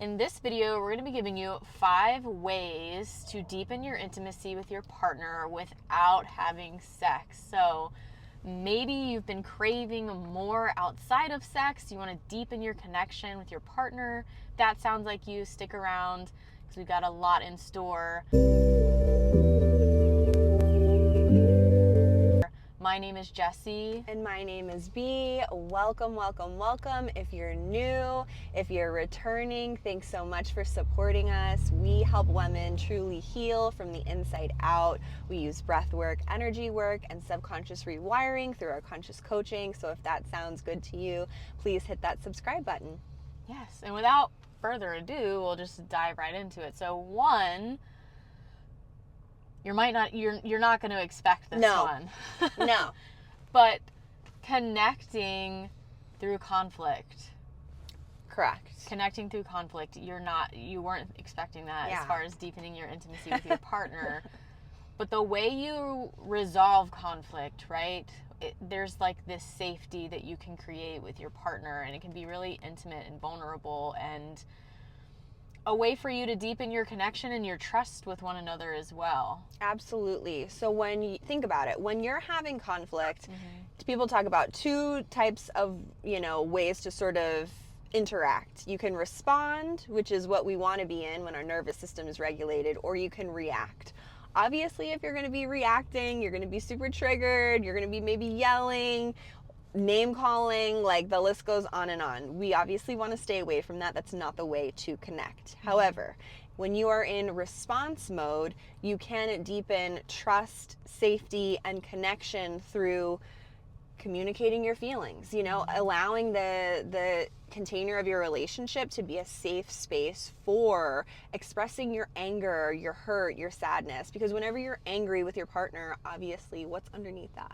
In this video, we're going to be giving you 5 ways to deepen your intimacy with your partner without having sex. So maybe you've been craving more outside of sex. You want to deepen your connection with your partner. If that sounds like you, stick around because we've got a lot in store. My name is Jessie. And my name is Bea. Welcome, welcome, welcome. If you're new, if you're returning, thanks so much for supporting us. We help women truly heal from the inside out. We use breath work, energy work, and subconscious rewiring through our conscious coaching. So if that sounds good to you, please hit that subscribe button. Yes, and without further ado, we'll just dive right into it. So 1, you're not going to expect this one. No. But connecting through conflict. Correct. Connecting through conflict, you weren't expecting that Yeah. as far as deepening your intimacy with your partner. But the way you resolve conflict, right? There's like this safety that you can create with your partner, and it can be really intimate and vulnerable, and a way for you to deepen your connection and your trust with one another as well. Absolutely. So when you think about it, when you're having conflict, people talk about 2 types of, ways to sort of interact. You can respond, which is what we want to be in when our nervous system is regulated, or you can react. Obviously, if you're going to be reacting, you're going to be super triggered, you're going to be maybe yelling, name calling, like the list goes on and on. We obviously want to stay away from that. That's not the way to connect. However, when you are in response mode, you can deepen trust, safety, and connection through communicating your feelings, allowing the container of your relationship to be a safe space for expressing your anger, your hurt, your sadness. Because whenever you're angry with your partner, obviously, what's underneath that?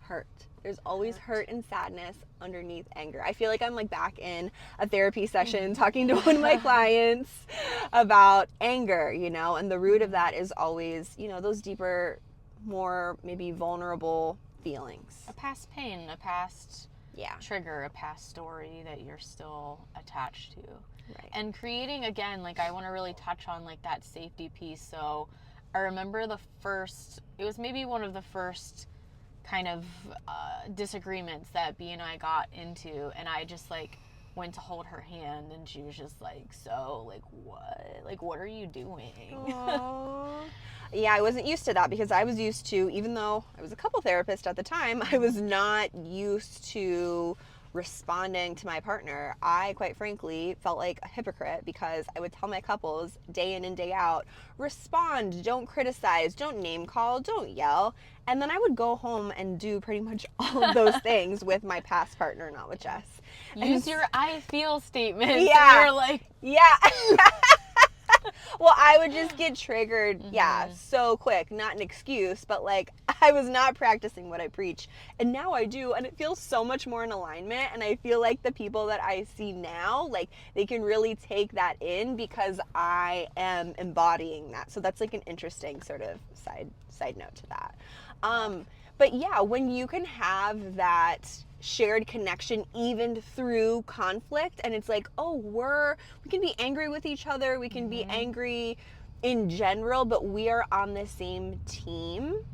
Hurt. There's always hurt and sadness underneath anger. I feel like I'm like back in a therapy session talking to one of my clients about anger, and the root of that is always, those deeper, more maybe vulnerable feelings. A past pain, a past trigger, a past story that you're still attached to. Right. And creating, again, like I want to really touch on like that safety piece. So I remember it was maybe one of the first kind of disagreements that Bea and I got into, and I just like went to hold her hand, and she was just like, so like what are you doing? Yeah, I wasn't used to that because I was used to, even though I was a couple therapist at the time, I was not used to responding to my partner. I, quite frankly, felt like a hypocrite because I would tell my couples day in and day out, respond, don't criticize, don't name call, don't yell. And then I would go home and do pretty much all of those things with my past partner, not with Jess. Use your I feel statements. Yeah. You're like, yeah. Well, I would just get triggered, so quick. Not an excuse, but like I was not practicing what I preach. And now I do, and it feels so much more in alignment. And I feel like the people that I see now, like they can really take that in because I am embodying that. So that's like an interesting sort of side note to that. But yeah, when you can have that shared connection even through conflict, and it's like, we can be angry with each other, we can be angry in general, but we are on the same team.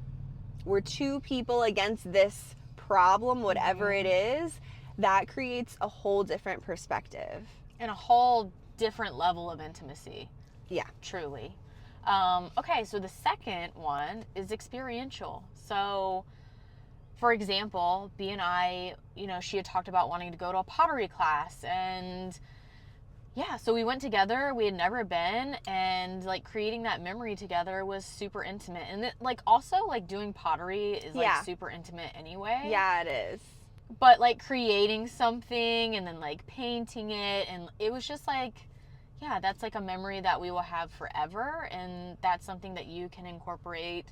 We're 2 people against this problem, whatever it is. That creates a whole different perspective and a whole different level of intimacy. Yeah, truly. Okay, so the second one is experiential. So for example, Bea and I, she had talked about wanting to go to a pottery class, and so we went together. We had never been, and like creating that memory together was super intimate. And also like doing pottery is like super intimate anyway. Yeah, it is. But like creating something and then like painting it, and it was just like, that's like a memory that we will have forever, and that's something that you can incorporate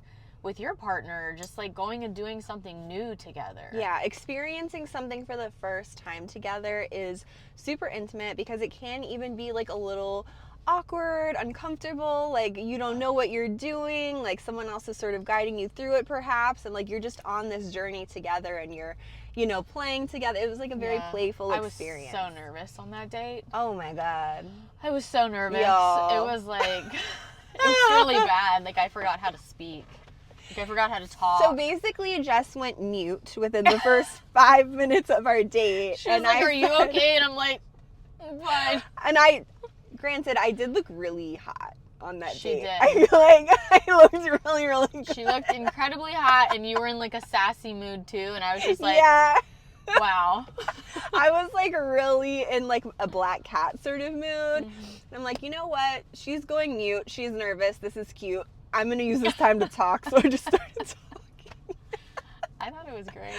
with your partner, just like going and doing something new together. Yeah, experiencing something for the first time together is super intimate because it can even be like a little awkward, uncomfortable, like you don't know what you're doing, like someone else is sort of guiding you through it perhaps, and like you're just on this journey together and you're, playing together. It was like a very playful experience. I was so nervous on that date. Oh my God. I was so nervous. Yo. It was like, it was really bad. Like I forgot how to speak. Like I forgot how to talk. So basically Jess went mute within the first 5 minutes of our date. She was like, are you okay? And I'm like, I'm fine. And granted, I did look really hot on that date. She did. I feel like I looked really, really good. She looked incredibly hot, and you were in like a sassy mood too, and I was just like, yeah. Wow. I was like really in like a black cat sort of mood. And I'm like, you know what? She's going mute. She's nervous. This is cute. I'm going to use this time to talk. So I just started talking. I thought it was great.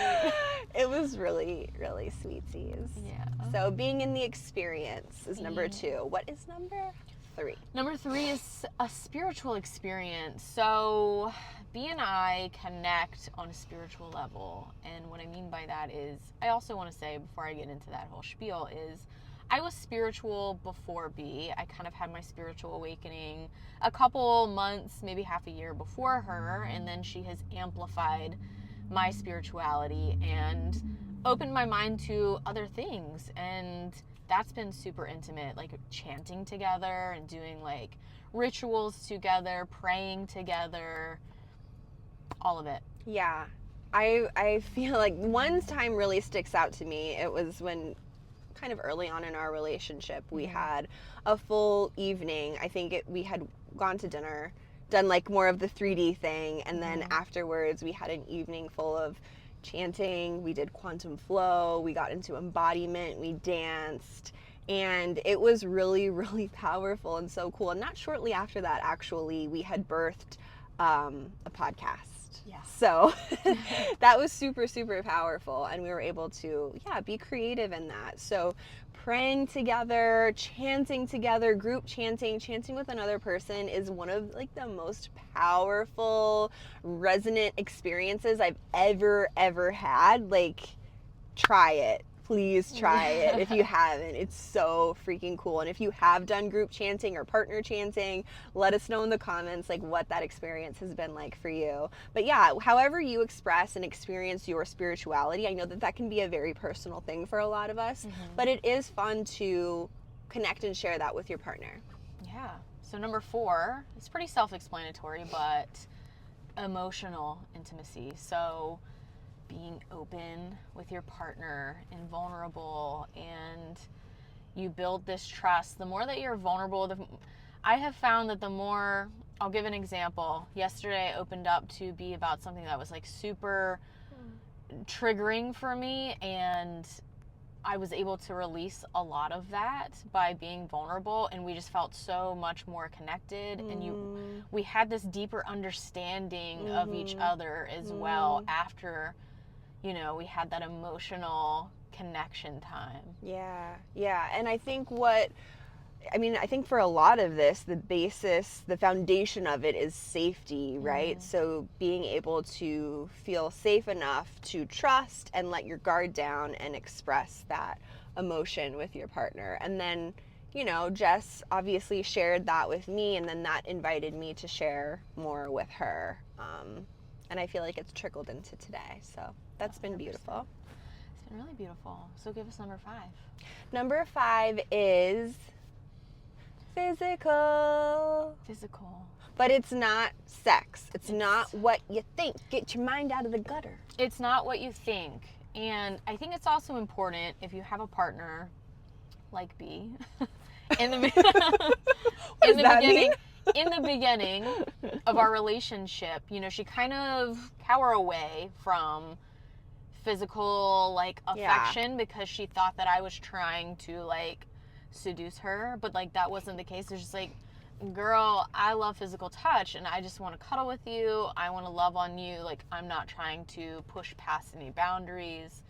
It was really, really sweeties. Yeah. So being in the experience is number 2. What is number 3? Number 3 is a spiritual experience. So B and I connect on a spiritual level. And what I mean by that is, I also want to say before I get into that whole spiel is, I was spiritual before B. I kind of had my spiritual awakening a couple months, maybe half a year before her. And then she has amplified my spirituality and opened my mind to other things. And that's been super intimate, like chanting together and doing like rituals together, praying together, all of it. Yeah. I feel like one time really sticks out to me. It was when kind of early on in our relationship, we had a full evening. I think we had gone to dinner, done like more of the 3D thing, and then afterwards we had an evening full of chanting. We did quantum flow, we got into embodiment, we danced, and it was really, really powerful and so cool. And not shortly after that, actually, we had birthed a podcast. Yeah. So that was super, super powerful, and we were able to, be creative in that. So praying together, chanting together, group chanting with another person is one of like the most powerful, resonant experiences I've ever had. Like, try it. Please try it if you haven't. It's so freaking cool. And if you have done group chanting or partner chanting, let us know in the comments like what that experience has been like for you. But yeah, however you express and experience your spirituality, I know that can be a very personal thing for a lot of us, but it is fun to connect and share that with your partner. Yeah. So number 4, it's pretty self-explanatory, but emotional intimacy. So being open with your partner and vulnerable, and you build this trust. The more that you're vulnerable, I have found that the more, I'll give an example. Yesterday I opened up to be about something that was like super triggering for me, and I was able to release a lot of that by being vulnerable, and we just felt so much more connected, and we had this deeper understanding of each other as well after we had that emotional connection time. Yeah. And I think I think for a lot of this, the foundation of it is safety, right? So being able to feel safe enough to trust and let your guard down and express that emotion with your partner. And then, Jess obviously shared that with me, and then that invited me to share more with her. And I feel like it's trickled into today. So that's been beautiful. It's been really beautiful. So give us number 5. Number 5 is physical. But it's not sex. It's not what you think. Get your mind out of the gutter. It's not what you think. And I think it's also important, if you have a partner like B, in the beginning of our relationship, she kind of cower away from physical like affection because she thought that I was trying to like seduce her, but like that wasn't the case. It's just like, girl, I love physical touch and I just want to cuddle with you. I want to love on you. Like, I'm not trying to push past any boundaries.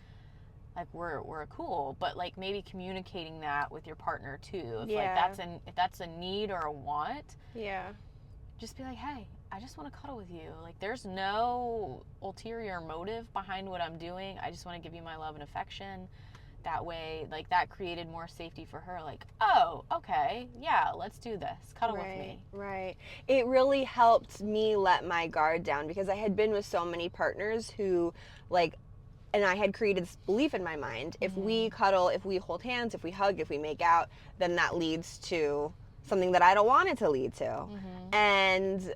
Like, we're cool, but like maybe communicating that with your partner too. If that's a need or a want, just be like, hey, I just want to cuddle with you. Like, there's no ulterior motive behind what I'm doing. I just want to give you my love and affection. that way, like that created more safety for her. Like, oh, okay, yeah, let's do this. Cuddle with me. Right. It really helped me let my guard down because I had been with so many partners who, like, and I had created this belief in my mind. If we cuddle, if we hold hands, if we hug, if we make out, then that leads to something that I don't want it to lead to. And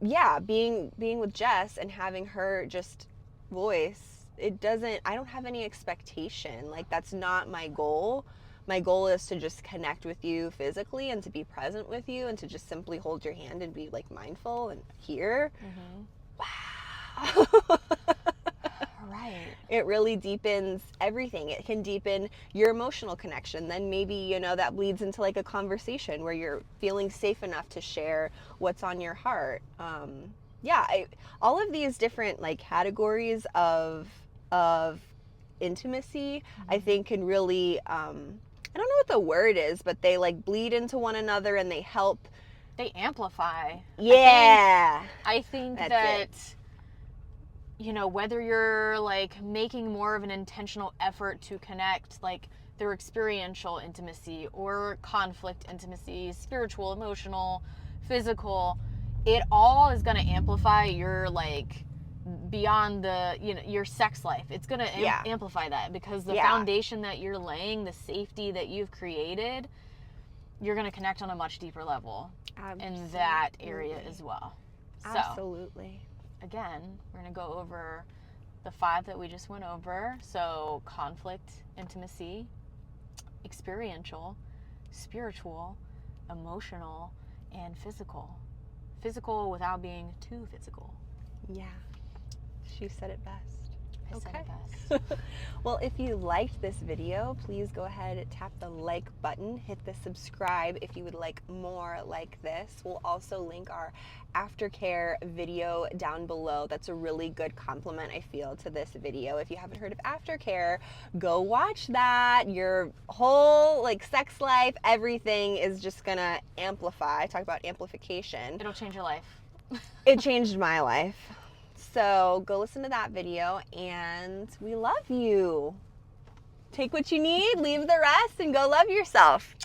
yeah, being with Jess and having her just voice, I don't have any expectation. Like, that's not my goal. My goal is to just connect with you physically and to be present with you and to just simply hold your hand and be like mindful and here. Wow. Right. It really deepens everything. It can deepen your emotional connection. Then maybe, you know, that bleeds into like a conversation where you're feeling safe enough to share what's on your heart. All of these different like categories of intimacy, I think can really, I don't know what the word is, but they like bleed into one another and they help. They amplify. Yeah. I think that, you know, whether you're like making more of an intentional effort to connect, like through experiential intimacy or conflict intimacy, spiritual, emotional, physical, it all is going to amplify your like beyond the, you know, your sex life. It's going to amplify that because the foundation that you're laying, the safety that you've created, you're going to connect on a much deeper level in that area as well. Absolutely. So, again, we're going to go over the 5 that we just went over. So, conflict, intimacy, experiential, spiritual, emotional, and physical. Physical without being too physical. Yeah. She said it best. I said it best. Well, if you liked this video, please go ahead, tap the like button, hit the subscribe if you would like more like this. We'll also link our aftercare video down below. That's a really good compliment, I feel, to this video. If you haven't heard of aftercare, go watch that. Your whole like sex life, everything is just gonna amplify. Talk about amplification. It'll change your life. It changed my life. So go listen to that video, and we love you. Take what you need, leave the rest, and go love yourself.